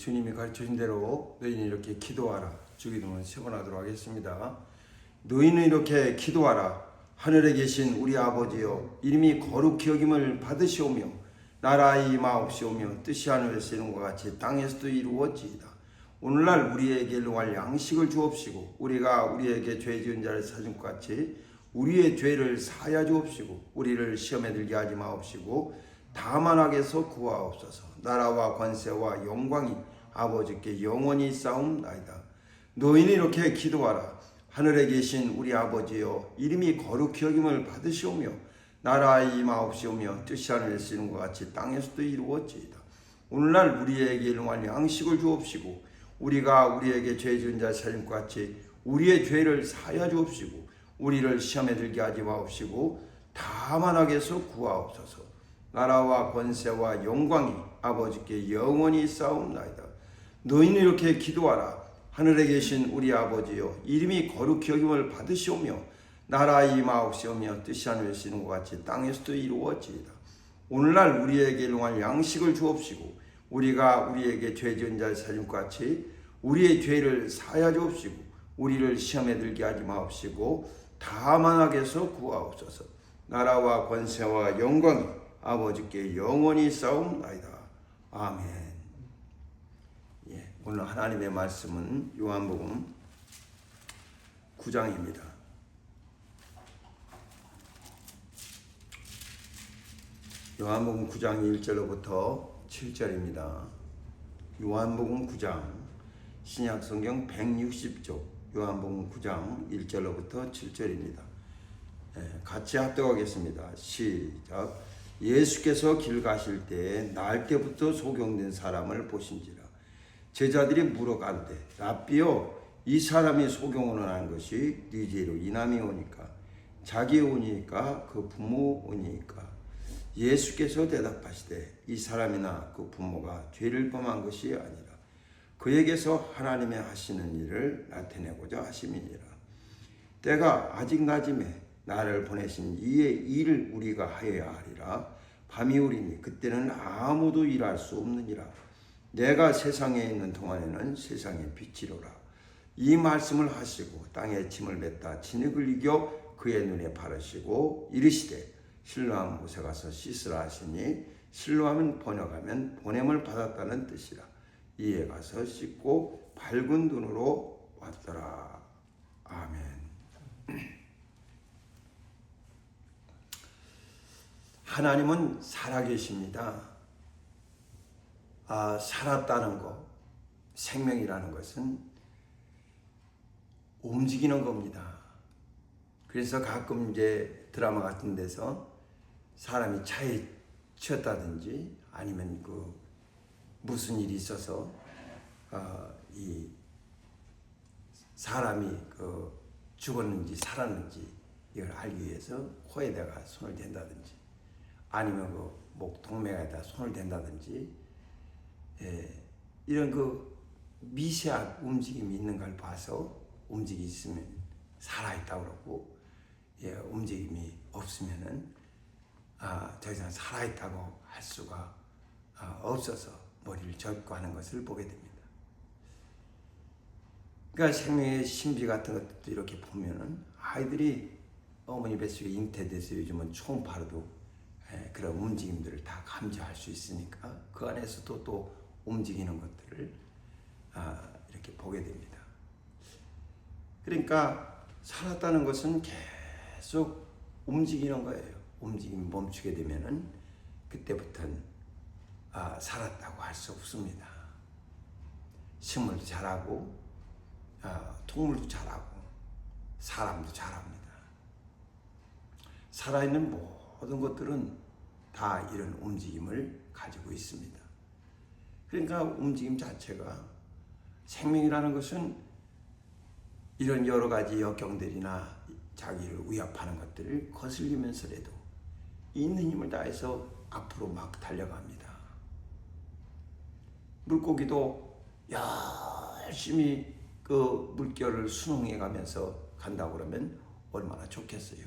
주님이 가르쳐준 대로 너희는 이렇게 기도하라. 주기도문 3번 하도록 하겠습니다. 너희는 이렇게 기도하라. 하늘에 계신 우리 아버지여, 이름이 거룩히 여김을 받으시오며 나라의 임하옵시오며 뜻이 하늘에서 이룬 것 같이 땅에서도 이루어지이다. 오늘날 우리에게 일용할 양식을 주옵시고 우리가 우리에게 죄 지은 자를 사준 것 같이 우리의 죄를 사하여 주옵시고 우리를 시험에 들게 하지 마옵시고 다만 악에서 구하옵소서. 나라와 권세와 영광이 아버지께 영원히 쌓옵나이다. 너희는 이렇게 기도하라. 하늘에 계신 우리 아버지여, 이름이 거룩히 여김을 받으시오며 나라의 임하옵시오며 뜻이 하늘에서 이룬 것 같이 땅에서도 이루어지이다. 오늘날 우리에게 일용할 양식을 주옵시고 우리가 우리에게 죄 지은 자 사준 것 같이 우리의 죄를 사하여 주옵시고 우리를 시험에 들게 하지 마옵시고 다만 악에서 구하옵소서. 나라와 권세와 영광이 아버지께 영원히 쌓옵나이다. 너희는 이렇게 기도하라. 하늘에 계신 우리 아버지여, 이름이 거룩히 여김을 받으시오며 나라의 임하옵시오며 뜻이 하늘에서 이룬 것 같이 땅에서도 이루어지이다. 오늘날 우리에게 일용할 양식을 주옵시고 우리가 우리에게 죄 지은 자를 사준 것 같이 우리의 죄를 사하여 주옵시고 우리를 시험에 들게 하지 마옵시고 다만 악에서 구하옵소서. 나라와 권세와 영광이 아버지께 영원히 쌓옵나이다. 아멘. 오늘 하나님의 말씀은 요한복음 9장입니다. 요한복음 9장 1절로부터 7절입니다. 요한복음 9장 신약성경 160쪽 요한복음 9장 1절로부터 7절입니다. 같이 합독하겠습니다. 시작. 예수께서 길 가실 때에 날 때부터 소경된 사람을 보신지라. 제자들이 물어가는데 랍비여, 이 사람이 소경을 한 것이 네 죄로 인함이 오니까 자기 오니까 그 부모 오니까. 예수께서 대답하시되 이 사람이나 그 부모가 죄를 범한 것이 아니라 그에게서 하나님의 하시는 일을 나타내고자 하심이니라. 때가 아직 낮음에 나를 보내신 이의 일을 우리가 하여야 하리라. 밤이 오리니 그때는 아무도 일할 수 없느니라. 내가 세상에 있는 동안에는 세상의 빛이로라. 이 말씀을 하시고 땅에 침을 뱉다 진흙을 이겨 그의 눈에 바르시고 이르시되 실로암 못에 가서 씻으라 하시니 실로암은 번역하면 보냄을 받았다는 뜻이라. 이에 가서 씻고 밝은 눈으로 왔더라. 아멘. 하나님은 살아계십니다. 살았다는 것, 생명이라는 것은 움직이는 겁니다. 그래서 가끔 이제 드라마 같은 데서 사람이 차에 치였다든지 아니면 무슨 일이 있어서 이 사람이 죽었는지 살았는지 이걸 알기 위해서 코에다가 손을 댄다든지 아니면 목 동맥에다 손을 댄다든지 이런 미세한 움직임이 있는 걸 봐서 움직임이 있으면 살아있다고 그러고 움직임이 없으면은 더 이상 살아있다고 할 수가 없어서 머리를 젓고 하는 것을 보게 됩니다. 그러니까 생명의 신비 같은 것도 이렇게 보면은 아이들이 어머니 뱃속에 잉태돼서 요즘은 초음파로도 그런 움직임들을 다 감지할 수 있으니까 그 안에서도 또 움직이는 것들을 이렇게 보게 됩니다. 그러니까 살았다는 것은 계속 움직이는 거예요. 움직임이 멈추게 되면은 그때부터는 살았다고 할 수 없습니다. 식물도 자라고 동물도 자라고 사람도 자랍니다. 살아있는 모든 것들은 다 이런 움직임을 가지고 있습니다. 그러니까 움직임 자체가 생명이라는 것은 이런 여러 가지 역경들이나 자기를 위협하는 것들을 거슬리면서라도 있는 힘을 다해서 앞으로 막 달려갑니다. 물고기도 열심히 그 물결을 순응해 가면서 간다고 그러면 얼마나 좋겠어요.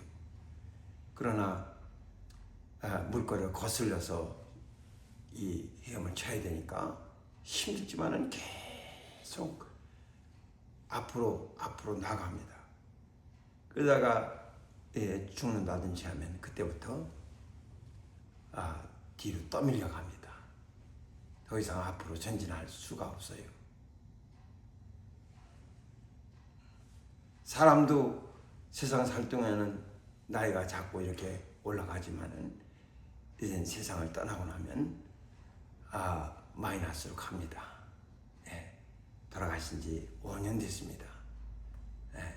그러나 물결을 거슬려서 이 헤엄을 쳐야 되니까 힘들지만은 계속 앞으로 나갑니다. 그러다가 죽는다든지 하면 그때부터 뒤로 떠밀려 갑니다. 더 이상 앞으로 전진할 수가 없어요. 사람도 세상 살 동안은 나이가 자꾸 이렇게 올라가지만은 이제 세상을 떠나고 나면 마이너스로 갑니다. 돌아가신 지 5년 됐습니다.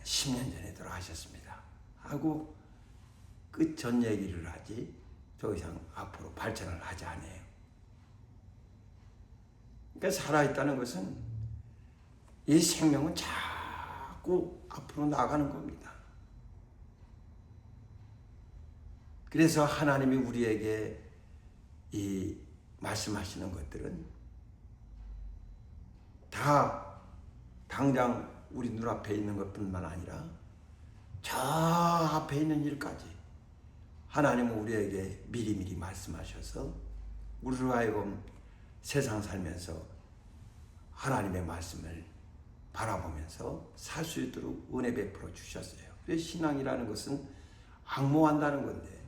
10년 전에 돌아가셨습니다. 하고 그 전 얘기를 하지 더 이상 앞으로 발전을 하지 않아요. 그러니까 살아있다는 것은 이 생명은 자꾸 앞으로 나가는 겁니다. 그래서 하나님이 우리에게 이 말씀하시는 것들은 다 당장 우리 눈앞에 있는 것뿐만 아니라 저 앞에 있는 일까지 하나님은 우리에게 미리미리 말씀하셔서 우리로 하여금 세상 살면서 하나님의 말씀을 바라보면서 살 수 있도록 은혜 베풀어 주셨어요. 그래서 신앙이라는 것은 앙모한다는 건데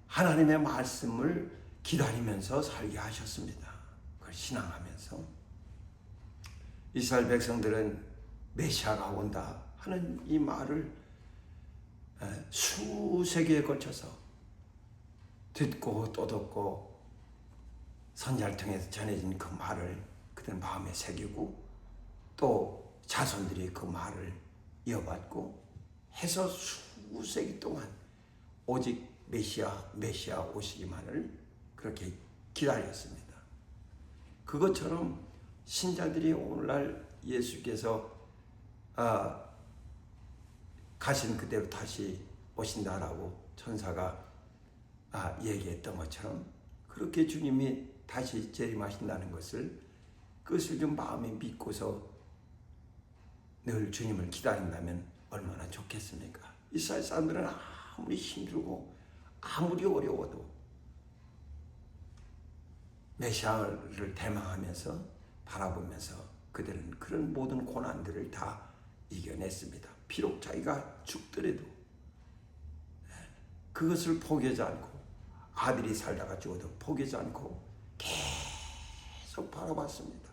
하나님의 말씀을 기다리면서 살게 하셨습니다. 그걸 신앙하면서 이스라엘 백성들은 메시아가 온다 하는 이 말을 수세기에 걸쳐서 듣고 또 듣고 선지자를 통해서 전해진 그 말을 그들 마음에 새기고 또 자손들이 그 말을 이어받고 해서 수세기 동안 오직 메시아 오시기만을 그렇게 기다렸습니다. 그것처럼 신자들이 오늘날 예수께서 가신 그대로 다시 오신다라고 천사가 얘기했던 것처럼 그렇게 주님이 다시 재림하신다는 것을 그것을 좀 마음에 믿고서 늘 주님을 기다린다면 얼마나 좋겠습니까? 이스라엘 사람들은 아무리 힘들고 아무리 어려워도 메시아를 대망하면서 바라보면서 그들은 그런 모든 고난들을 다 이겨냈습니다. 비록 자기가 죽더라도 그것을 포기하지 않고 아들이 살다가 죽어도 포기하지 않고 계속 바라봤습니다.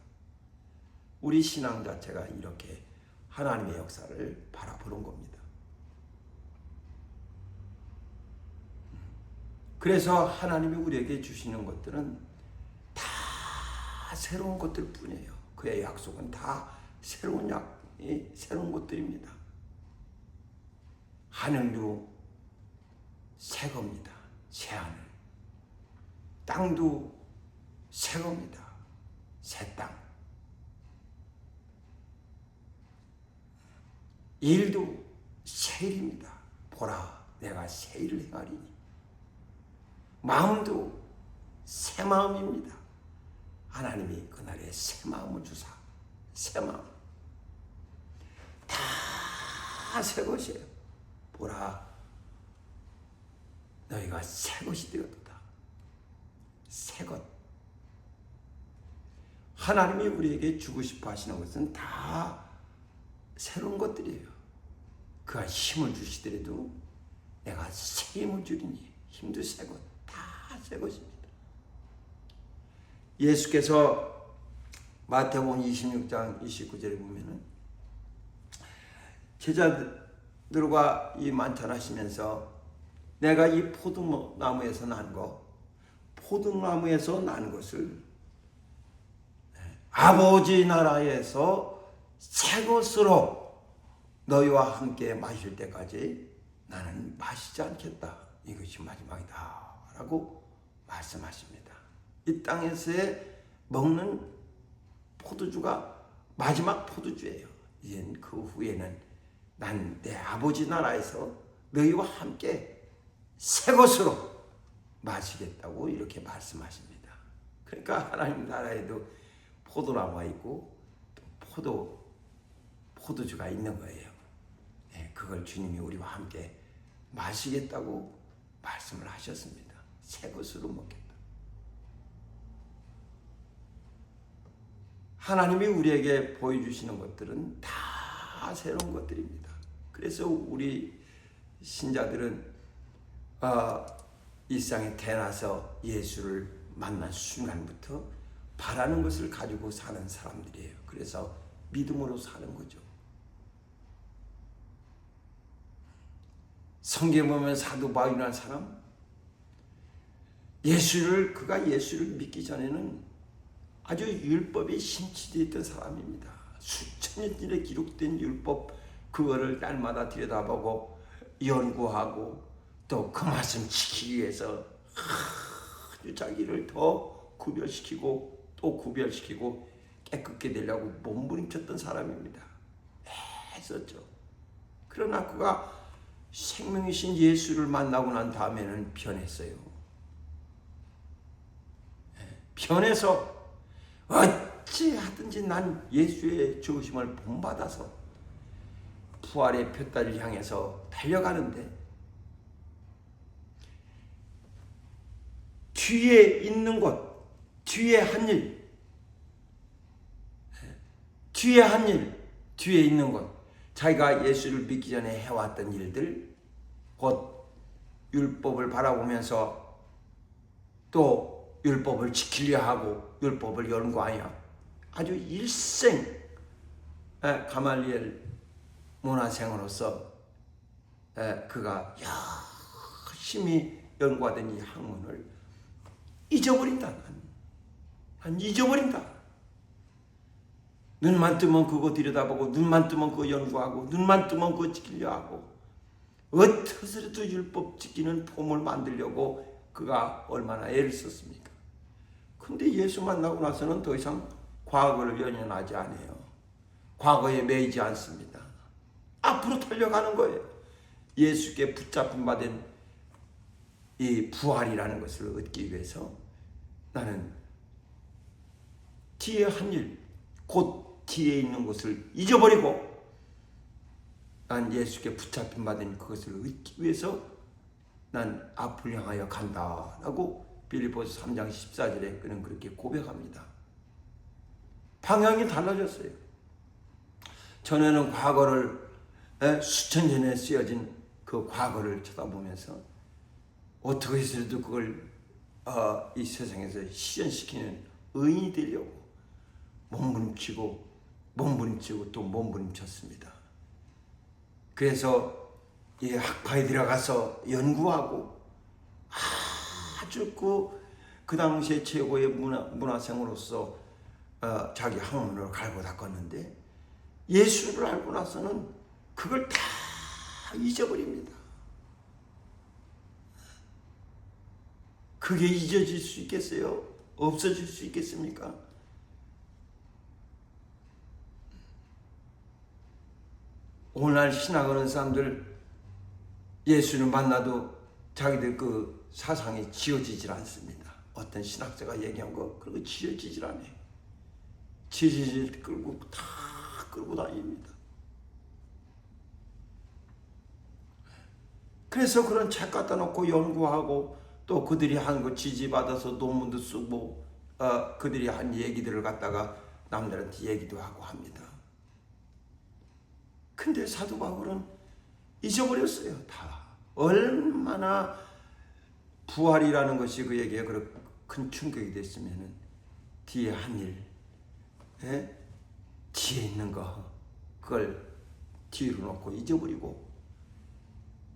우리 신앙 자체가 이렇게 하나님의 역사를 바라보는 겁니다. 그래서 하나님이 우리에게 주시는 것들은 다 새로운 것들 뿐이에요. 그의 약속은 다 새로운 것들입니다. 하늘도 새 겁니다. 새 하늘. 땅도 새 겁니다. 새 땅. 일도 새 일입니다. 보라, 내가 새 일을 행하리니. 마음도 새 마음입니다. 하나님이 그날에 새 마음을 주사. 새 마음. 다 새 것이에요. 보라, 너희가 새 것이 되었다. 새 것. 하나님이 우리에게 주고 싶어 하시는 것은 다 새로운 것들이에요. 그가 힘을 주시더라도 내가 새 힘을 주리니 힘도 새 것, 다 새 것입니다. 예수께서 마태복음 26장 29절에 보면은 제자들과 이 만찬하시면서 내가 이 포도나무에서 난 것을 아버지 나라에서 새 것으로 너희와 함께 마실 때까지 나는 마시지 않겠다. 이것이 마지막이다. 라고 말씀하십니다. 이 땅에서의 먹는 포도주가 마지막 포도주예요. 이제 그 후에는 난 내 아버지 나라에서 너희와 함께 새 것으로 마시겠다고 이렇게 말씀하십니다. 그러니까 하나님 나라에도 포도나무가 있고 또 포도주가 있는 거예요. 그걸 주님이 우리와 함께 마시겠다고 말씀을 하셨습니다. 새 것으로 먹겠다. 하나님이 우리에게 보여주시는 것들은 다 새로운 것들입니다. 그래서 우리 신자들은 이 세상에 태어나서 예수를 만난 순간부터 바라는 것을 가지고 사는 사람들이에요. 그래서 믿음으로 사는 거죠. 성경에 보면 사도 바울이라는 사람, 그가 예수를 믿기 전에는 아주 율법에 심취되어 있던 사람입니다. 수천 년 전에 기록된 율법, 그거를 날마다 들여다보고 연구하고 또 그 말씀 지키기 위해서 아주 자기를 더 구별시키고 또 구별시키고 깨끗게 되려고 몸부림쳤던 사람입니다. 했었죠. 그러나 그가 생명이신 예수를 만나고 난 다음에는 변했어요. 변해서 어찌하든지 난 예수의 죽으심을 본받아서 부활의 푯다리를 향해서 달려가는데 뒤에 있는 것, 뒤에 한 일, 뒤에 있는 것, 자기가 예수를 믿기 전에 해왔던 일들, 곧 율법을 바라보면서 또 율법을 지키려 하고 율법을 연구하여 아주 일생 가말리엘 문화생으로서 그가 열심히 연구하던 이 학문을 잊어버린다. 난 잊어버린다. 눈만 뜨면 그거 들여다보고 눈만 뜨면 그거 연구하고 눈만 뜨면 그거 지키려 하고 어떻게서라도 율법 지키는 폼을 만들려고 그가 얼마나 애를 썼습니까? 근데 예수 만나고 나서는 더 이상 과거를 연연하지 않아요. 과거에 매이지 않습니다. 앞으로 달려가는 거예요. 예수께 붙잡힌 바 된 이 부활이라는 것을 얻기 위해서 나는 뒤에 한 일, 곧 뒤에 있는 것을 잊어버리고 난 예수께 붙잡힌 바 된 그것을 얻기 위해서 난 앞을 향하여 간다라고 빌립보서 3장 14절에 그는 그렇게 고백합니다. 방향이 달라졌어요. 전에는 과거를 수천 년에 쓰여진 그 과거를 쳐다보면서 어떻게 해서라도 그걸 이 세상에서 실현시키는 의인이 되려고 몸부림치고 또 몸부림쳤습니다. 그래서 이 학파에 들어가서 연구하고 아주 그 당시에 최고의 문화생으로서 자기 학문을 갈고 닦았는데 예수를 알고 나서는 그걸 다 잊어버립니다. 그게 잊어질 수 있겠어요? 없어질 수 있겠습니까? 오늘날 신학하는 사람들 예수를 만나도 자기들 그 사상이 지워지질 않습니다. 어떤 신학자가 얘기한 거 그런 거 지워지질 않아요. 지워질 때 끌고 다닙니다. 그래서 그런 책 갖다 놓고 연구하고 또 그들이 한 거 지지받아서 논문도 쓰고 그들이 한 얘기들을 갖다가 남들한테 얘기도 하고 합니다. 근데 사도 바울은 잊어버렸어요. 다. 얼마나 부활이라는 것이 그에게 그렇게 큰 충격이 됐으면은 뒤에 한 일, 뒤에 있는 거 그걸 뒤로 놓고 잊어버리고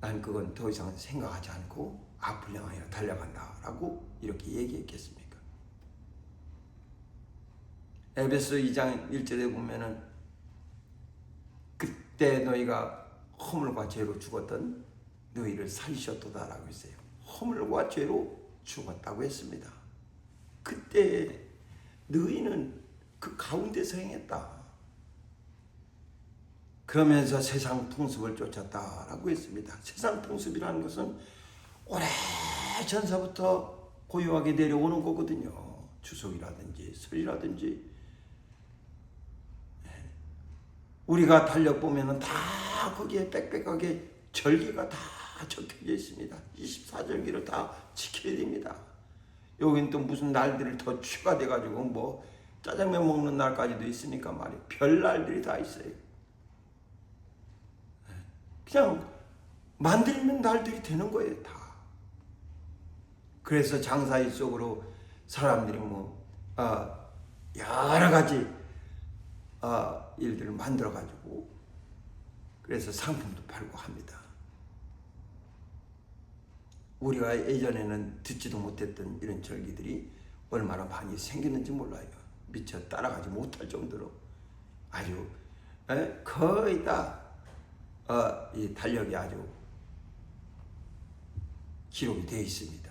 난 그건 더 이상 생각하지 않고 앞을 향하여 달려간다라고 이렇게 얘기했겠습니까? 에베소 2장 1절에 보면은 그때 너희가 허물과 죄로 죽었던 너희를 살리셨도다라고 했어요. 허물과 죄로 죽었다고 했습니다. 그때 너희는 그 가운데서 행했다. 그러면서 세상 풍습을 쫓았다라고 했습니다. 세상 풍습이라는 것은 오래전서부터 고유하게 내려오는 거거든요. 주석이라든지 설이라든지 우리가 달력 보면은 다 거기에 빽빽하게 절기가 다 적혀져 있습니다. 24절기를 다 지켜야 됩니다. 여긴 또 무슨 날들을 더 추가돼가지고 뭐 짜장면 먹는 날까지도 있으니까 말이에요. 별 날들이 다 있어요. 그냥 만들면 날들이 되는 거예요, 다. 그래서 장사일 속으로 사람들이 여러 가지 일들을 만들어 가지고 그래서 상품도 팔고 합니다. 우리가 예전에는 듣지도 못했던 이런 절기들이 얼마나 많이 생겼는지 몰라요. 미처 따라가지 못할 정도로 아주 거의 다 이 달력이 아주 기록이 되어 있습니다.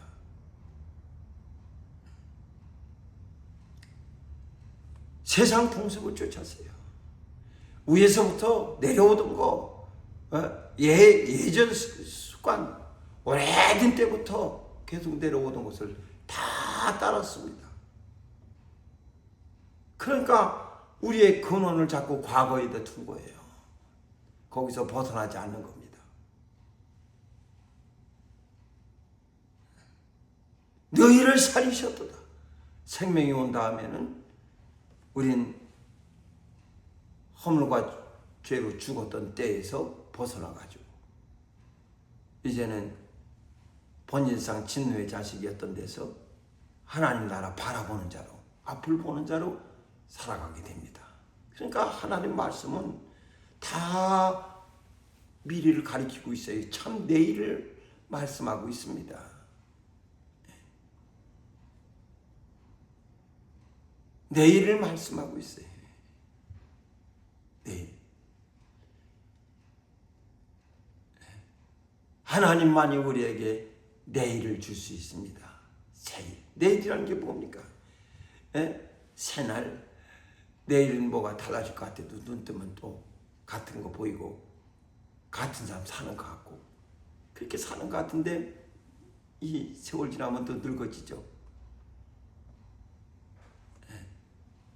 세상 풍습을 쫓았어요. 위에서부터 내려오던 거, 예전 습관, 오래된 때부터 계속 내려오던 것을 다 따랐습니다. 그러니까 우리의 근원을 자꾸 과거에다 둔 거예요. 거기서 벗어나지 않는 겁니다. 너희를 살리셨도다. 생명이 온 다음에는 우린 허물과 죄로 죽었던 때에서 벗어나가지고 이제는 본질상 진노의 자식이었던 데서 하나님 나라 바라보는 자로, 앞을 보는 자로 살아가게 됩니다. 그러니까 하나님 말씀은 다 미래를 가리키고 있어요. 참 내일을 말씀하고 있습니다. 내일을 말씀하고 있어요. 내일. 하나님만이 우리에게 내일을 줄 수 있습니다. 새일. 내일이라는 게 뭡니까? 새날. 내일은 뭐가 달라질 것 같아도 눈 뜨면 또 같은 거 보이고 같은 사람 사는 것 같고 그렇게 사는 것 같은데 이 세월 지나면 또 늙어지죠.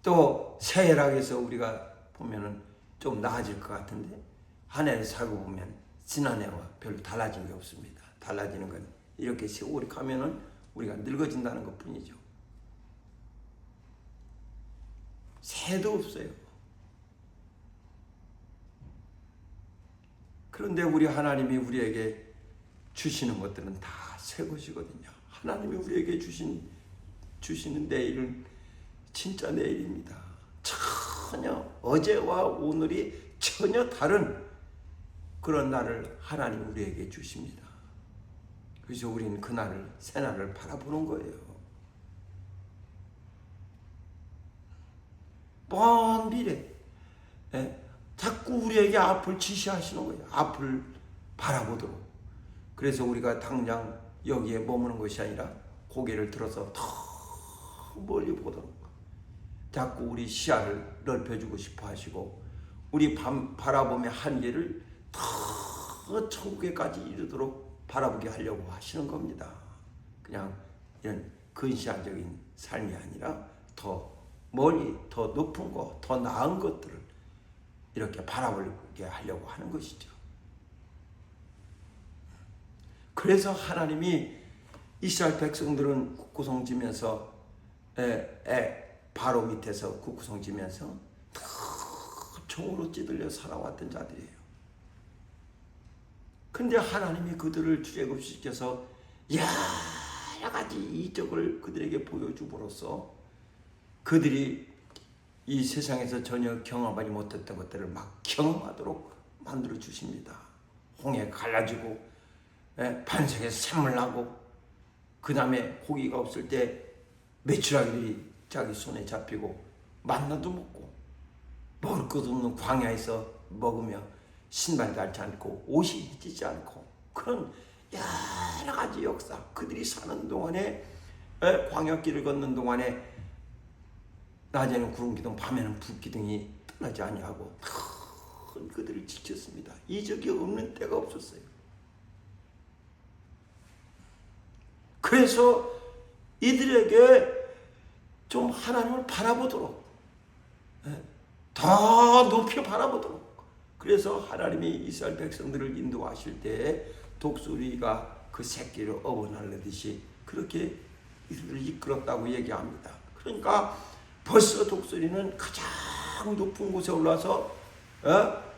또 새해라고 해서 우리가 보면은 좀 나아질 것 같은데 한 해를 살고 보면 지난해와 별로 달라진 게 없습니다. 달라지는 건 이렇게 세월이 가면은 우리가 늙어진다는 것 뿐이죠. 새도 없어요. 그런데 우리 하나님이 우리에게 주시는 것들은 다 새 것이거든요. 하나님이 우리에게 주시는 내일은 진짜 내일입니다. 전혀 어제와 오늘이 전혀 다른 그런 날을 하나님 우리에게 주십니다. 그래서 우리는 그 날을 새 날을 바라보는 거예요. 먼 미래, 자꾸 우리에게 앞을 지시하시는 거예요. 앞을 바라보도록. 그래서 우리가 당장 여기에 머무는 것이 아니라 고개를 들어서 더 멀리 보도록 자꾸 우리 시야를 넓혀주고 싶어 하시고 우리 바라봄의 한계를 더 천국에까지 이르도록 바라보게 하려고 하시는 겁니다. 그냥 이런 근시안적인 삶이 아니라 더 멀리, 더 높은 것, 더 나은 것들을 이렇게 바라보게 하려고 하는 것이죠. 그래서 하나님이 이스라엘 백성들은 국구성 지면서 바로 밑에서 국구성 지면서 총으로 찌들려 살아왔던 자들이에요. 근데 하나님이 그들을 출애굽시켜서 여러 가지 이적을 그들에게 보여줌으로써 그들이 이 세상에서 전혀 경험하지 못했던 것들을 막 경험하도록 만들어 주십니다. 홍해 갈라지고 반석에서 샘물 나고 그 다음에 고기가 없을 때 메추라기들이 자기 손에 잡히고 만나도 먹고 먹을 것 없는 광야에서 먹으며 신발이 닳지 않고 옷이 해지지 않고 그런 여러 가지 역사 그들이 사는 동안에 광야길을 걷는 동안에 낮에는 구름 기둥 밤에는 불 기둥이 떠나지 아니하고 큰 그들을 지켰습니다. 이적이 없는 때가 없었어요. 그래서 이들에게 좀 하나님을 바라보도록 더 높이 바라보도록 그래서 하나님이 이스라엘 백성들을 인도하실 때 독수리가 그 새끼를 업어날르듯이 그렇게 이들을 이끌었다고 얘기합니다. 그러니까 벌써 독수리는 가장 높은 곳에 올라서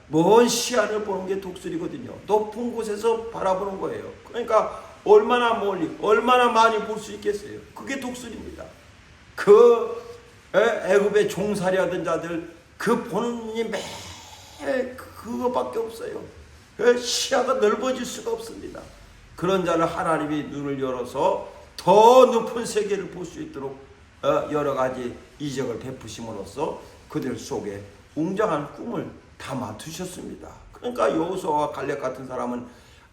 먼 시야를 보는 게 독수리거든요. 높은 곳에서 바라보는 거예요. 그러니까 얼마나 멀리, 얼마나 많이 볼 수 있겠어요. 그게 독수리입니다. 애굽의 종살이 하던 자들 그 보는 눈이 매일 그거밖에 없어요. 시야가 넓어질 수가 없습니다. 그런 자를 하나님이 눈을 열어서 더 높은 세계를 볼 수 있도록 여러 가지 이적을 베푸심으로써 그들 속에 웅장한 꿈을 담아 두셨습니다. 그러니까 여호수아와 갈렙 같은 사람은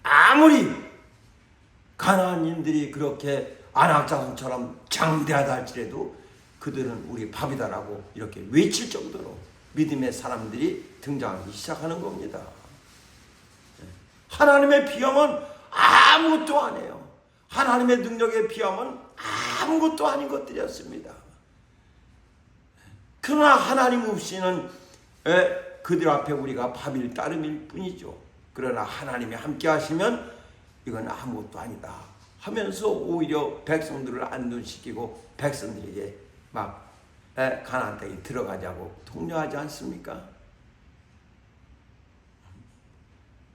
아무리 가나안인들이 그렇게 아낙 자손처럼 장대하다 할지라도 그들은 우리 밥이다라고 이렇게 외칠 정도로 믿음의 사람들이 등장하기 시작하는 겁니다. 하나님의 비하면 아무것도 안 해요. 하나님의 능력에 비하면 아무것도 아닌 것들이었습니다. 그러나 하나님 없이는 그들 앞에 우리가 밥일 따름일 뿐이죠. 그러나 하나님이 함께 하시면 이건 아무것도 아니다 하면서 오히려 백성들을 안둔시키고 백성들에게 막 가나안 땅에 들어가자고 독려하지 않습니까?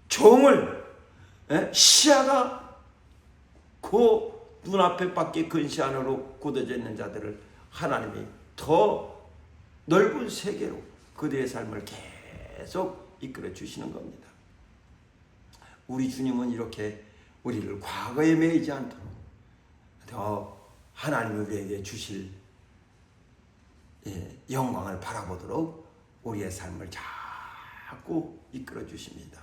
종을 시야가 그 눈앞에 밖에 근시안으로 굳어져 있는 자들을 하나님이 더 넓은 세계로 그들의 삶을 계속 이끌어 주시는 겁니다. 우리 주님은 이렇게 우리를 과거에 매이지 않도록 더 하나님이 우리에게 주실 영광을 바라보도록 우리의 삶을 자꾸 이끌어 주십니다.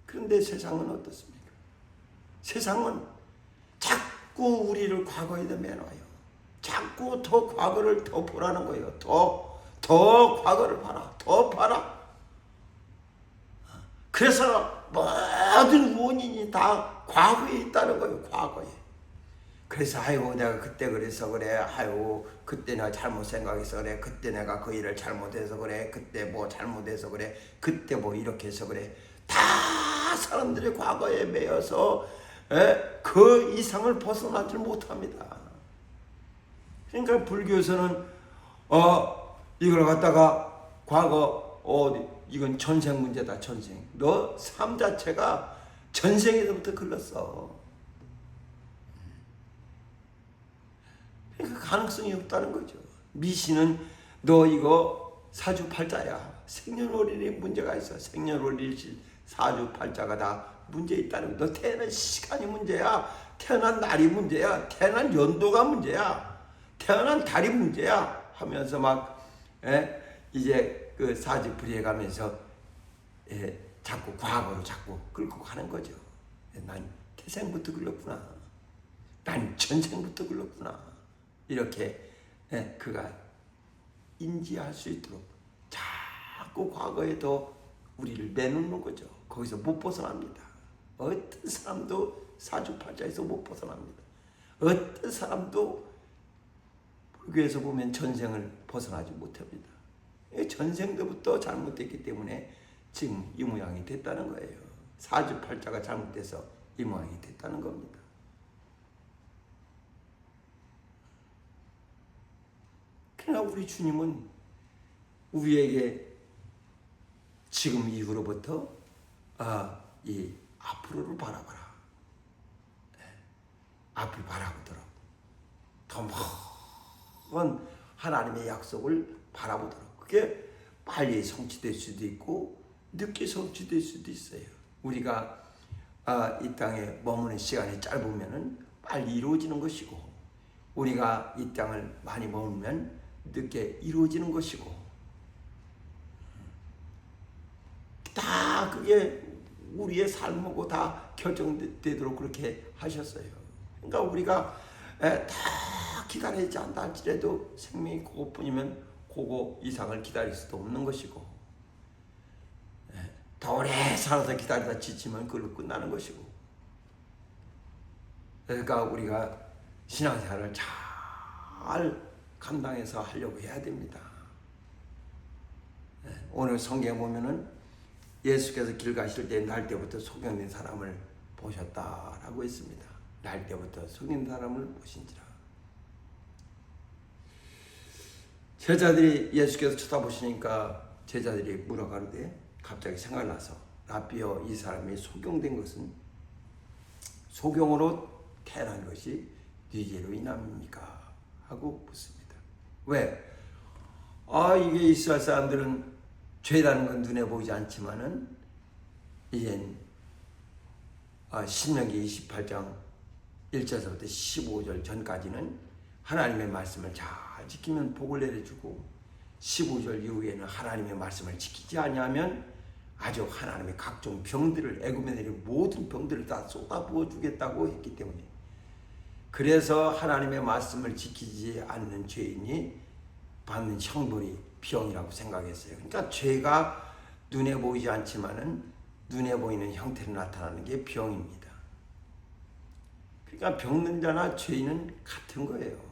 그런데 세상은 어떻습니까? 세상은 자꾸 우리를 과거에다 매놔요. 자꾸 더 과거를 더 보라는 거예요. 더 과거를 봐라. 더 봐라. 그래서 모든 원인이 다 과거에 있다는 거예요. 과거에. 그래서 아이고 내가 그때 그래서 그래. 아이고 그때 내가 잘못 생각해서 그래. 그때 내가 그 일을 잘못해서 그래. 그때 뭐 잘못해서 그래. 그때 뭐 이렇게 해서 그래. 다 사람들의 과거에 매여서 그 이상을 벗어나질 못합니다. 그러니까 불교에서는 이걸 갖다가 과거 이건 전생 문제다. 전생. 너 삶 자체가 전생에서부터 글렀어. 그러니까 가능성이 없다는 거죠. 미신은 너 이거 사주팔자야. 생년월일에 문제가 있어. 생년월일 사주팔자가 다 문제 있다는 거. 너 태어난 시간이 문제야. 태어난 날이 문제야. 태어난 연도가 문제야. 태어난 달이 문제야. 하면서 막 이제 그 사주풀이해 가면서 자꾸 과거로 자꾸 끌고 가는 거죠. 난 태생부터 글렀구나. 난 전생부터 글렀구나. 이렇게 그가 인지할 수 있도록 자꾸 과거에 더 우리를 내놓는 거죠. 거기서 못 벗어납니다. 어떤 사람도 사주팔자에서 못 벗어납니다. 어떤 사람도 불교에서 보면 전생을 벗어나지 못합니다. 전생 때부터 잘못됐기 때문에 지금 이 모양이 됐다는 거예요. 사주팔자가 잘못돼서 이 모양이 됐다는 겁니다. 그러나 우리 주님은 우리에게 지금 이후로부터 이 앞으로를 바라봐라. 앞을 바라보도록 더 먼 하나님의 약속을 바라보도록. 그게 빨리 성취될 수도 있고 늦게 성취될 수도 있어요. 우리가 이 땅에 머무는 시간이 짧으면은 빨리 이루어지는 것이고, 우리가 이 땅을 많이 머물면 늦게 이루어지는 것이고, 다 그게 우리의 삶하고 다 결정되도록 그렇게 하셨어요. 그러니까 우리가 다 기다리지 않다 할지라도 생명이 그것뿐이면 그거 이상을 기다릴 수도 없는 것이고, 더 오래 살아서 기다리다 지치면 그걸로 끝나는 것이고, 그러니까 우리가 신앙생활을 잘 감당해서 하려고 해야 됩니다. 오늘 성경에 보면은 예수께서 길 가실 때 날 때부터 소경된 사람을 보셨다라고 했습니다. 날 때부터 소경된 사람을 보신지라. 제자들이 예수께서 쳐다보시니까 제자들이 물어가는데 갑자기 생각나서 라비어, 이 사람이 소경된 것은 소경으로 태어난 것이 네 죄로 인함입니까? 하고 묻습니다. 왜? 이게 이스라엘 사람들은 죄라는 건 눈에 보이지 않지만은 이젠 신명기 28장 1절부터 15절 전까지는 하나님의 말씀을 잘 지키면 복을 내려주고 15절 이후에는 하나님의 말씀을 지키지 아니하면 아주 하나님의 각종 병들을 애굽에 내린 모든 병들을 다 쏟아부어 주겠다고 했기 때문에 그래서 하나님의 말씀을 지키지 않는 죄인이 받는 형벌이 병이라고 생각했어요. 그러니까 죄가 눈에 보이지 않지만은 눈에 보이는 형태로 나타나는 게 병입니다. 그러니까 병든 자나 죄인은 같은 거예요.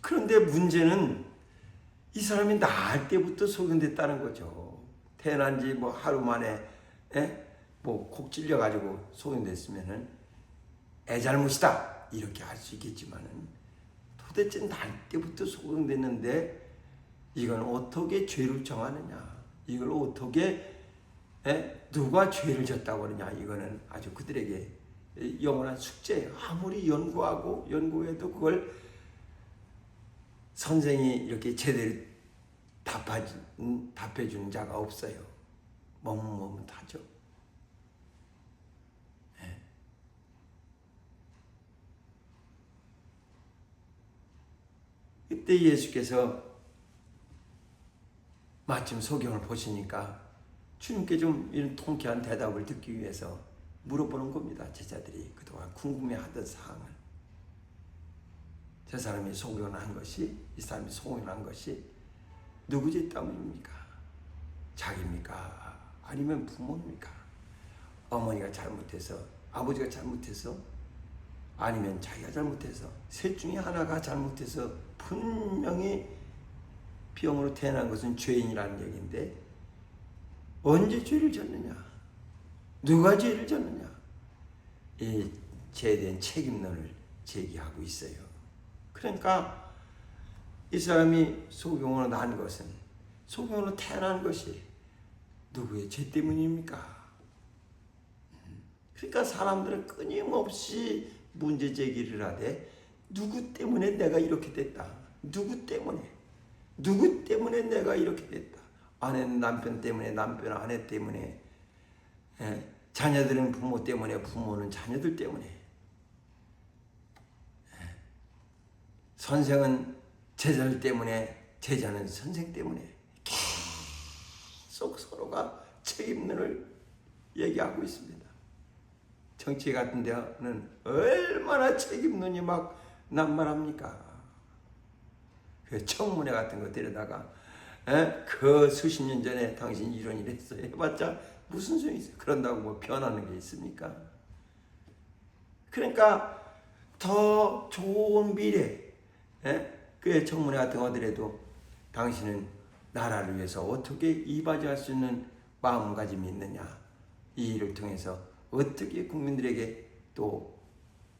그런데 문제는 이 사람이 낳을 때부터 소경됐다는 거죠. 태어난 지 뭐 하루 만에 뭐 콕 찔려가지고 소경됐으면은 애 잘못이다 이렇게 할 수 있겠지만은 도대체 날 때부터 소경됐는데 이건 어떻게 죄를 정하느냐, 이걸 어떻게 누가 죄를 졌다고 하느냐, 이거는 아주 그들에게 영원한 숙제예요. 아무리 연구해도 그걸 선생이 이렇게 제대로 답해주는 자가 없어요. 머뭇머뭇하죠. 이때 예수께서 마침 소경을 보시니까 주님께 좀 이런 통쾌한 대답을 듣기 위해서 물어보는 겁니다. 제자들이 그동안 궁금해하던 사항을. 저 사람이 소경을 한 것이, 이 사람이 소경을 한 것이 누구 죄 때문입니까? 자기입니까? 아니면 부모입니까? 어머니가 잘못해서, 아버지가 잘못해서, 아니면 자기가 잘못해서, 셋 중에 하나가 잘못해서 분명히 병으로 태어난 것은 죄인이라는 얘기인데 언제 죄를 졌느냐? 누가 죄를 졌느냐? 이 죄에 대한 책임론을 제기하고 있어요. 그러니까 이 사람이 소경으로 난 것은, 소경으로 태어난 것이 누구의 죄 때문입니까? 그러니까 사람들은 끊임없이 문제 제기를 하되 누구 때문에 내가 이렇게 됐다. 누구 때문에 내가 이렇게 됐다. 아내는 남편 때문에, 남편은 아내 때문에, 자녀들은 부모 때문에, 부모는 자녀들 때문에, 선생은 제자들 때문에, 제자는 선생 때문에 계속 서로가 책임론을 얘기하고 있습니다. 정치 같은 데는 얼마나 책임론이 막 난말합니까? 그 청문회 같은 거 데려다가 그 수십 년 전에 당신이 이런 일 했어 해봤자 무슨 소용이 있어요? 그런다고 뭐 변하는 게 있습니까? 그러니까 더 좋은 미래, 그 청문회 같은 거 하더라도 당신은 나라를 위해서 어떻게 이바지할 수 있는 마음가짐이 있느냐, 이 일을 통해서 어떻게 국민들에게 또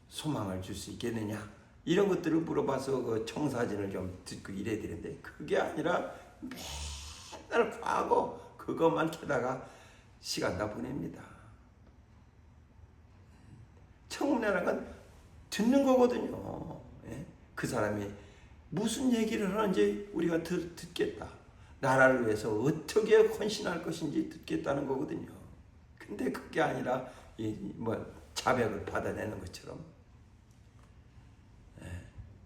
소망을 줄 수 있겠느냐, 이런 것들을 물어봐서 그 청사진을 좀 듣고 이래야 되는데 그게 아니라 맨날 과거 그것만 캐다가 시간 다 보냅니다. 청문회라는 건 듣는 거거든요. 그 사람이 무슨 얘기를 하는지 우리가 듣겠다. 나라를 위해서 어떻게 헌신할 것인지 듣겠다는 거거든요. 근데 그게 아니라 자백을 받아내는 것처럼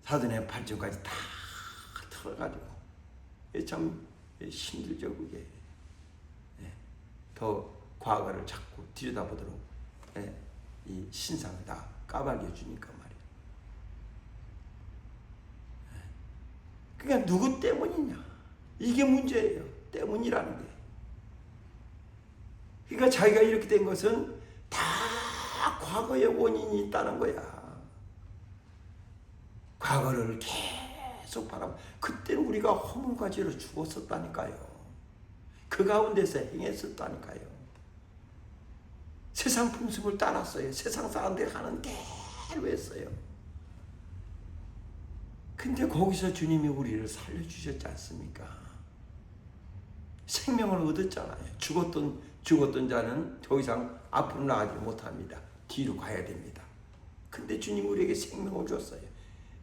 사돈의 발전까지 다 털어가지고 참 힘들죠. 그게 더 과거를 자꾸 들여다보도록 이 신상을 다 까발려 주니까 말이에요. 그러니까 누구 때문이냐, 이게 문제예요. 때문이라는 게. 그러니까 자기가 이렇게 된 것은 다 과거의 원인이 있다는 거야. 과거를 계속 바라보고, 그때는 우리가 허물과지로 죽었었다니까요. 그 가운데서 행했었다니까요. 세상 풍습을 따랐어요. 세상 사람들이 하는 대로 했어요. 근데 거기서 주님이 우리를 살려주셨지 않습니까? 생명을 얻었잖아요. 죽었던 자는 더 이상 앞으로 나가지 못합니다. 뒤로 가야 됩니다. 근데 주님 우리에게 생명을 줬어요.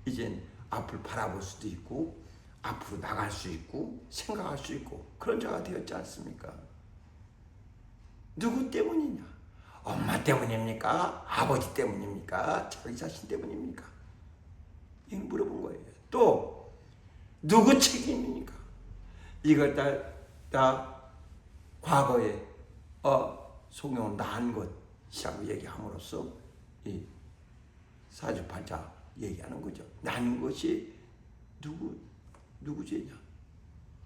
이젠 앞을 바라볼 수도 있고 앞으로 나갈 수 있고 생각할 수 있고 그런 자가 되었지 않습니까? 누구 때문이냐? 엄마 때문입니까? 아버지 때문입니까? 자기 자신 때문입니까? 이걸 물어본 거예요. 또 누구 책임입니까? 이걸 다 과거에 성경을 낳은 것이라고 얘기함으로써 이 사주팔자 얘기하는 거죠. 낳은 것이 누구 죄냐?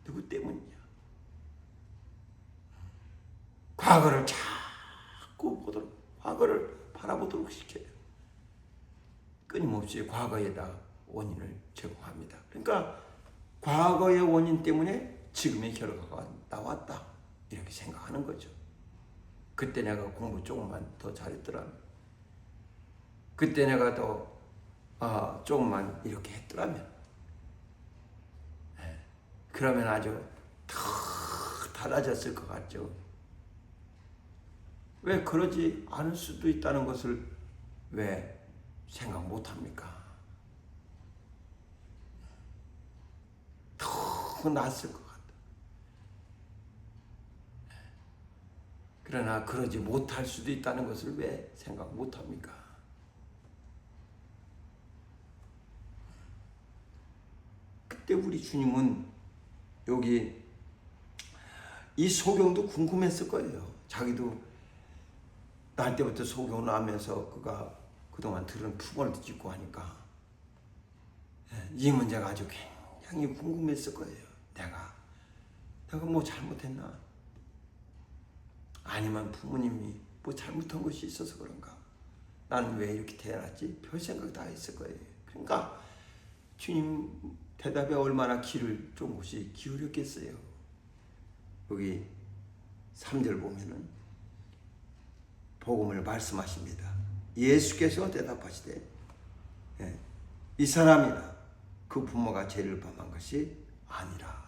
누구 때문이냐? 과거를 자꾸 과거를 바라보도록 시켜요. 끊임없이 과거에다 원인을 제공합니다. 그러니까 과거의 원인 때문에 지금의 결과가 나왔다. 이렇게 생각하는 거죠. 그때 내가 공부 조금만 더 잘했더라면, 그때 내가 더 조금만 이렇게 했더라면, 그러면 아주 더 달라졌을 것 같죠. 왜 그러지 않을 수도 있다는 것을 왜 생각 못합니까? 더 낫을 것 같다. 그러나 그러지 못할 수도 있다는 것을 왜 생각 못합니까? 그때 우리 주님은 여기 이 소경도 궁금했을 거예요. 자기도 날 때부터 소경을 하면서 그가 그동안 들은 풍월도 짓고 하니까 이 문제가 아주 굉장히 궁금했을 거예요. 내가 뭐 잘못했나? 아니면 부모님이 뭐 잘못한 것이 있어서 그런가? 나는 왜 이렇게 태어났지? 별 생각 다 했을 거예요. 그러니까 주님 대답에 얼마나 귀를 조금씩 기울였겠어요. 여기 3절 보면은 복음을 말씀하십니다. 예수께서 대답하시되 이 사람이나 그 부모가 죄를 범한 것이 아니라,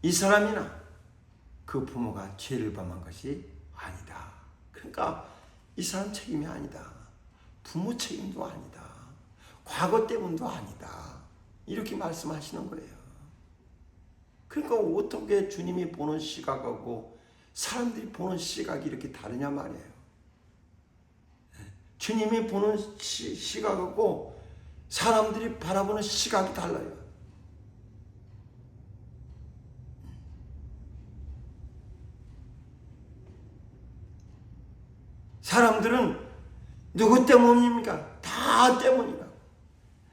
이 사람이나 그 부모가 죄를 범한 것이 아니다. 그러니까 이 사람 책임이 아니다. 부모 책임도 아니다. 과거 때문도 아니다. 이렇게 말씀하시는 거예요. 그러니까 어떻게 주님이 보는 시각하고 사람들이 보는 시각이 이렇게 다르냐 말이에요. 주님이 보는 시각하고 사람들이 바라보는 시각이 달라요. 사람들은 누구 때문입니까? 다 때문이다.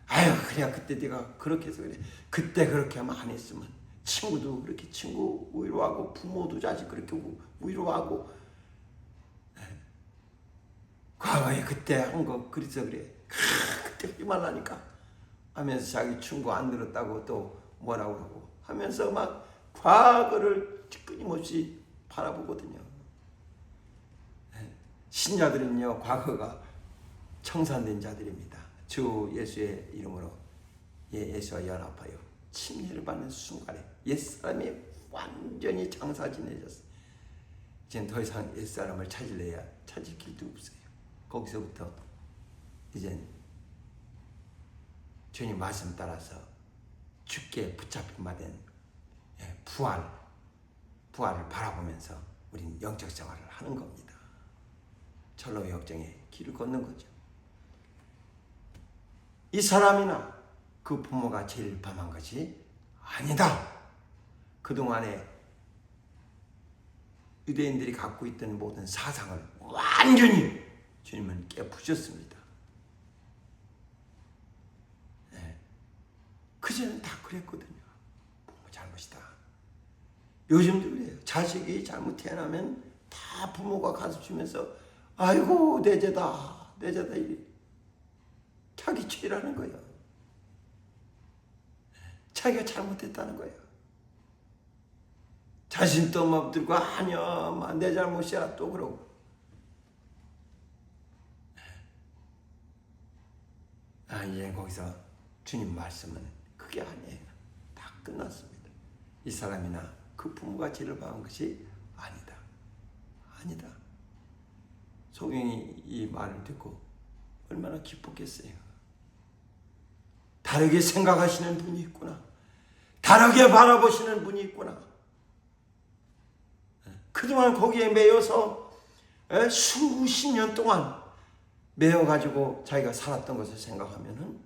아유, 그냥 그때 네가 그렇게 해서 그래. 그때 그렇게 하면 안 했으면. 친구도 그렇게 친구 위로하고, 부모도 자식 그렇게 위로하고, 과거에 그때 한 거 그래서 그래. 그때 하지 말라니까 하면서 자기 충고 안 들었다고 또 뭐라고 하고 하면서 막 과거를 끊임없이 바라보거든요. 신자들은요, 과거가 청산된 자들입니다. 주 예수의 이름으로 예수와 연합하여 침례를 받는 순간에 옛사람이 완전히 장사지내졌어요. 이제는 더 이상 옛사람을 찾을 길도 없어요. 거기서부터 이젠 주님 말씀 따라서 죽게 붙잡힌 바 된 부활을 바라보면서 우린 영적 생활을 하는 겁니다. 철로의 역정에 길을 걷는 거죠. 이 사람이나 그 부모가 죄를 범한 것이 아니다. 그동안에 유대인들이 갖고 있던 모든 사상을 완전히 주님은 깨부셨습니다. 그전엔 다 그랬거든요. 부모 잘못이다. 요즘도 그래요. 자식이 잘못 태어나면 다 부모가 가서 주면서 아이고 내 죄다 이래. 자기 죄라는 거예요. 자기가 잘못했다는 거예요. 자신도 막 들고 아니야 내 잘못이야 또 그러고. 이제 거기서 주님 말씀은 그게 아니에요. 다 끝났습니다. 이 사람이나 그 부모가 죄를 범한 것이 아니다. 아니다. 소경이 이 말을 듣고 얼마나 기뻤겠어요. 다르게 생각하시는 분이 있구나. 다르게 바라보시는 분이 있구나. 그동안 거기에 매여서 수십 년 동안 매여가지고 자기가 살았던 것을 생각하면은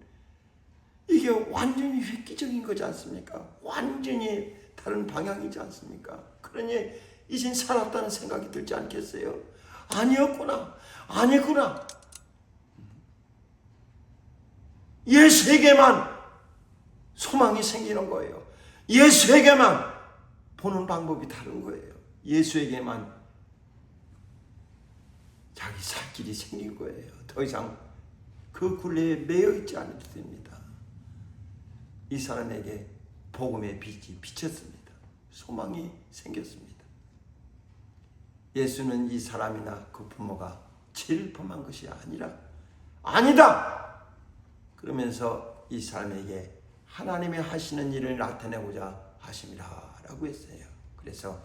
이게 완전히 획기적인 거지 않습니까? 완전히 다른 방향이지 않습니까? 그러니 이젠 살았다는 생각이 들지 않겠어요? 아니었구나. 아니구나. 예수에게만 소망이 생기는 거예요. 예수에게만 보는 방법이 다른 거예요. 예수에게만 자기 살 길이 생긴 거예요. 더 이상 그 굴레에 매여 있지 않아도 됩니다. 이 사람에게 복음의 빛이 비쳤습니다. 소망이 생겼습니다. 예수는 이 사람이나 그 부모가 죄를 범한 것이 아니다. 그러면서 이 사람에게 하나님이 하시는 일을 나타내고자 하심이라고 했어요. 그래서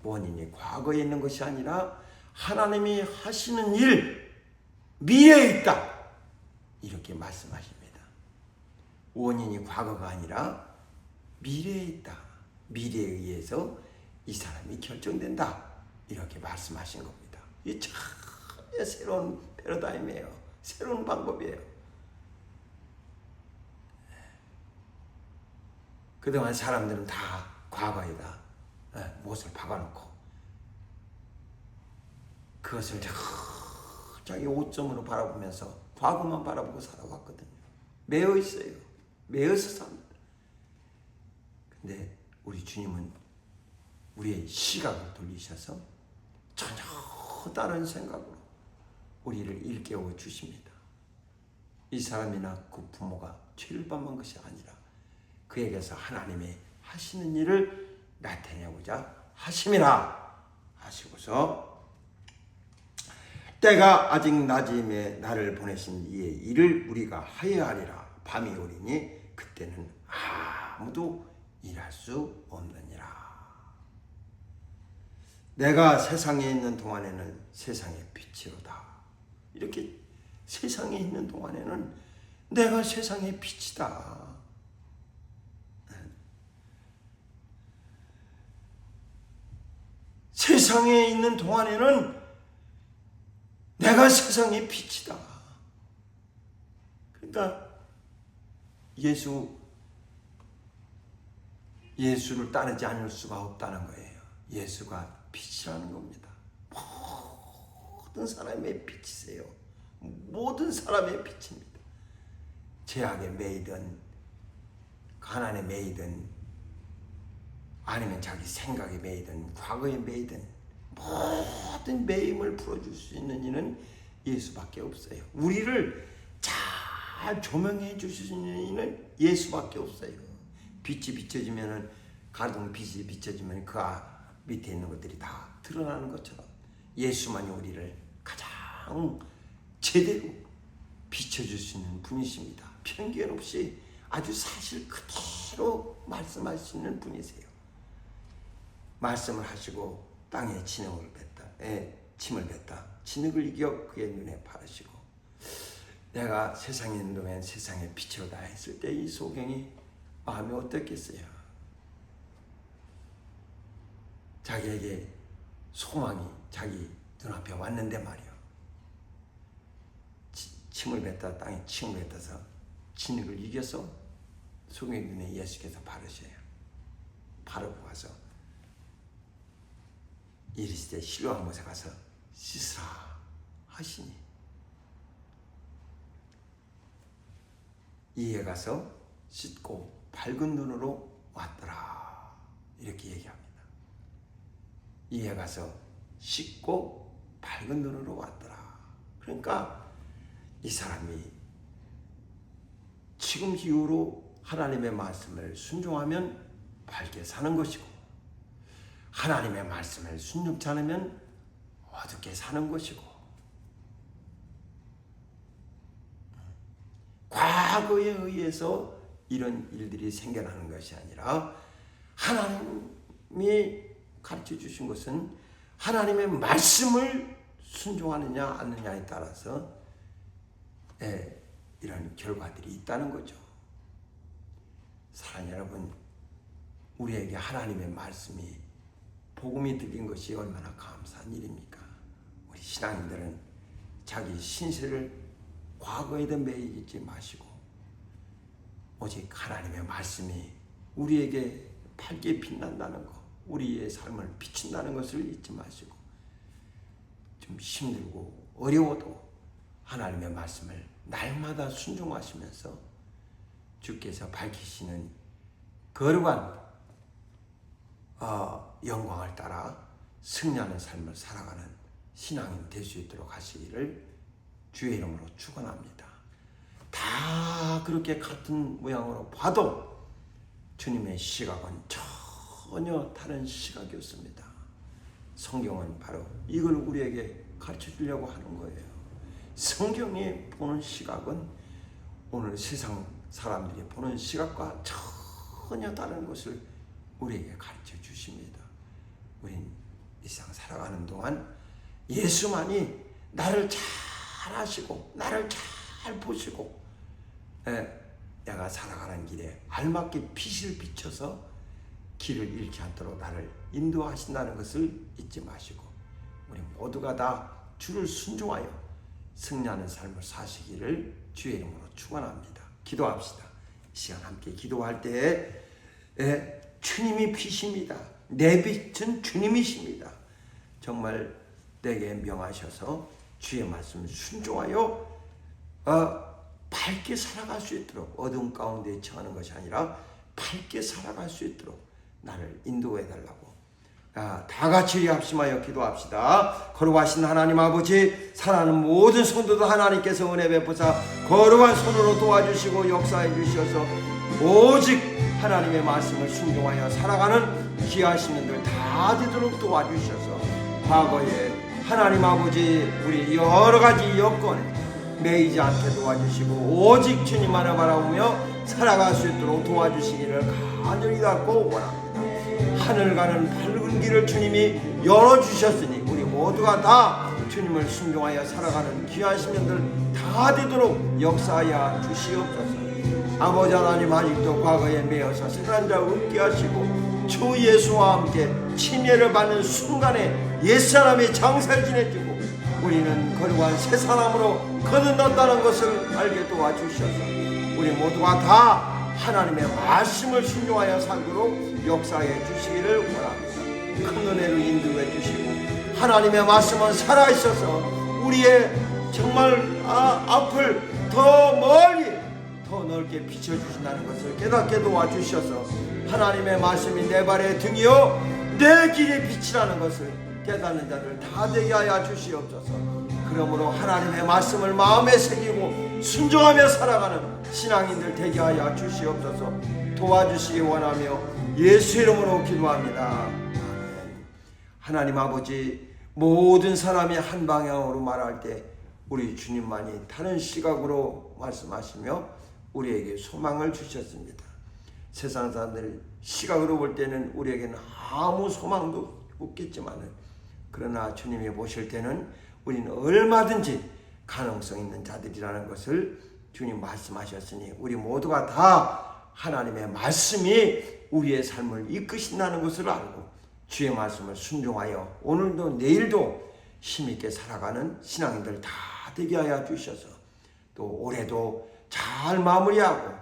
원인이 과거에 있는 것이 아니라 하나님이 하시는 일, 미래에 있다. 이렇게 말씀하십니다. 원인이 과거가 아니라 미래에 있다. 미래에 의해서 이 사람이 결정된다. 이렇게 말씀하신 겁니다. 이 참 새로운 패러다임이에요. 새로운 방법이에요. 그동안 사람들은 다 과거에다 못을 박아놓고 그것을 자기 오점으로 바라보면서 과거만 바라보고 살아왔거든요. 매여 있어요. 매여서 삽니다. 근데 우리 주님은 우리의 시각을 돌리셔서 전혀 다른 생각으로 우리를 일깨워 주십니다. 이 사람이나 그 부모가 죄를 범한 것이 아니라 그에게서 하나님이 하시는 일을 나타내고자 하심이라 하시고서 때가 아직 낮임에 나를 보내신 이의 일을 우리가 하여야 하리라. 밤이 오리니 그때는 아무도 일할 수 없느니라. 내가 세상에 있는 동안에는 세상의 빛이로다. 이렇게 세상에 있는 동안에는 내가 세상의 빛이다. 세상에 있는 동안에는 내가 세상의 빛이다. 그러니까 예수를 따르지 않을 수가 없다는 거예요. 예수가 빛이라는 겁니다. 모든 사람의 빛이세요. 모든 사람의 빛입니다. 죄악에 매이든 가난에 매이든 아니면 자기 생각에 매이든 과거에 매이든 모든 매임을 풀어줄 수 있는 이는 예수밖에 없어요. 우리를 잘 조명해 주실 수 있는 이는 예수밖에 없어요. 빛이 비춰지면은 가동 빛이 비춰지면 그 밑에 있는 것들이 다 드러나는 것처럼 예수만이 우리를 가장 제대로 비춰줄 수 있는 분이십니다. 편견 없이 아주 사실 그대로 말씀하시는 분이세요. 말씀을 하시고 땅에 침을 뱉다. 진흙을 이겨 그의 눈에 바르시고 내가 세상에 있는 동안 세상의 빛으로다 했을 때 이 소경이 마음이 어떻겠어요? 자기에게 소망이 자기 눈앞에 왔는데 말이요. 침을 뱉다 땅에 침을 뱉어서 진흙을 이겨서 소경의 눈에 예수께서 바르셔요. 바르고 가서 이르시되 실로암 못에 가서 씻으라 하시니 이에 가서 씻고 밝은 눈으로 왔더라. 이렇게 얘기합니다. 이에 가서 씻고 밝은 눈으로 왔더라. 그러니까 이 사람이 지금 이후로 하나님의 말씀을 순종하면 밝게 사는 것이고 하나님의 말씀을 순종치 않으면 어둡게 사는 것이고 과거에 의해서 이런 일들이 생겨나는 것이 아니라 하나님이 가르쳐 주신 것은 하나님의 말씀을 순종하느냐 않느냐에 따라서 이런 결과들이 있다는 거죠. 사랑하는 여러분, 우리에게 하나님의 말씀이 복음이 들린 것이 얼마나 감사한 일입니까? 우리 신앙인들은 자기 신세를 과거에도 매이지 마시고 오직 하나님의 말씀이 우리에게 밝게 빛난다는 것, 우리의 삶을 비춘다는 것을 잊지 마시고 좀 힘들고 어려워도 하나님의 말씀을 날마다 순종하시면서 주께서 밝히시는 거룩한 영광을 따라 승리하는 삶을 살아가는 신앙인 될 수 있도록 하시기를 주의 이름으로 축원합니다. 다 그렇게 같은 모양으로 봐도 주님의 시각은 전혀 다른 시각이었습니다. 성경은 바로 이걸 우리에게 가르쳐 주려고 하는 거예요. 성경이 보는 시각은 오늘 세상 사람들이 보는 시각과 전혀 다른 것을 우리에게 가르쳐 주십니다. 우린 이 세상 살아가는 동안 예수만이 나를 잘 아시고 나를 잘 보시고 내가 살아가는 길에 알맞게 빛을 비춰서 길을 잃지 않도록 나를 인도하신다는 것을 잊지 마시고 우리 모두가 다 주를 순종하여 승리하는 삶을 사시기를 주의 이름으로 축원합니다. 기도합시다. 이 시간 함께 기도할 때에 주님이 빛입니다. 내 빛은 주님이십니다. 정말 내게 명하셔서 주의 말씀을 순종하여 밝게 살아갈 수 있도록 어둠 가운데 처하는 것이 아니라 밝게 살아갈 수 있도록 나를 인도해 달라고 다 같이 합심하여 기도합시다. 거룩하신 하나님 아버지, 사랑하는 모든 성도들 하나님께서 은혜 베푸사 거룩한 손으로 도와주시고 역사해 주셔서 오직 하나님의 말씀을 순종하여 살아가는 귀하신 분들 다 되도록 도와주셔서 과거에 하나님 아버지 우리 여러 가지 여건에 매이지 않게 도와주시고 오직 주님만을 바라보며 살아갈 수 있도록 도와주시기를 간절히 갖고 원합니다. 하늘 가는 밝은 길을 주님이 열어주셨으니 우리 모두가 다 주님을 순종하여 살아가는 귀한 시민들 다 되도록 역사하여 주시옵소서. 아버지 하나님, 아직도 과거에 매여서 세상자 없게 하시고 주 예수와 함께 침례를 받는 순간에 옛사람이 장사를 지내주고 우리는 거룩한 새 사람으로 거듭났다는 것을 알게 도와주셔서 우리 모두가 다 하나님의 말씀을 순종하여 살도록 역사해 주시기를 원합니다. 큰 은혜로 인도해 주시고 하나님의 말씀은 살아있어서 우리의 정말 앞을 더 멀리 더 넓게 비춰주신다는 것을 깨닫게 도와주셔서 하나님의 말씀이 내 발의 등이요 내 길의 빛이라는 것을 깨닫는 자들 다 되게 하여 주시옵소서. 그러므로 하나님의 말씀을 마음에 새기고 순종하며 살아가는 신앙인들 되게 하여 주시옵소서. 도와주시기 원하며 예수 이름으로 기도합니다. 아멘. 하나님 아버지, 모든 사람이 한 방향으로 말할 때 우리 주님만이 다른 시각으로 말씀하시며 우리에게 소망을 주셨습니다. 세상 사람들 시각으로 볼 때는 우리에게는 아무 소망도 없겠지만 그러나 주님이 보실 때는 우리는 얼마든지 가능성 있는 자들이라는 것을 주님 말씀하셨으니 우리 모두가 다 하나님의 말씀이 우리의 삶을 이끄신다는 것을 알고 주의 말씀을 순종하여 오늘도 내일도 힘있게 살아가는 신앙인들 다 되게 하여 주셔서 또 올해도 잘 마무리하고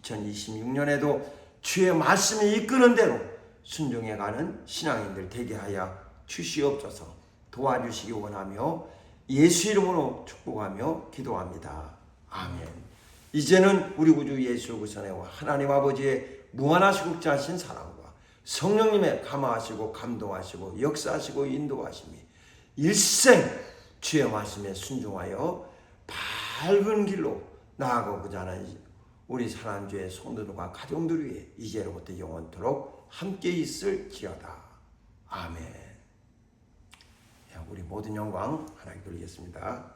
2026년에도 주의 말씀이 이끄는 대로 순종해가는 신앙인들 되게 하여 주시옵소서. 도와주시기 원하며 예수 이름으로 축복하며 기도합니다. 아멘. 이제는 우리 구주 예수 그리스도와 하나님 아버지의 무한하시고 극진하신 사랑과 성령님의 감화하시고 감동하시고 역사하시고 인도하심이 일생 주의 말씀에 순종하여 밝은 길로 나아가고자 하는 우리 사랑주의 성도들과 가정들 위해 이제로부터 영원토록 함께 있을지어다. 아멘. 우리 모든 영광 하나님께 돌리겠습니다.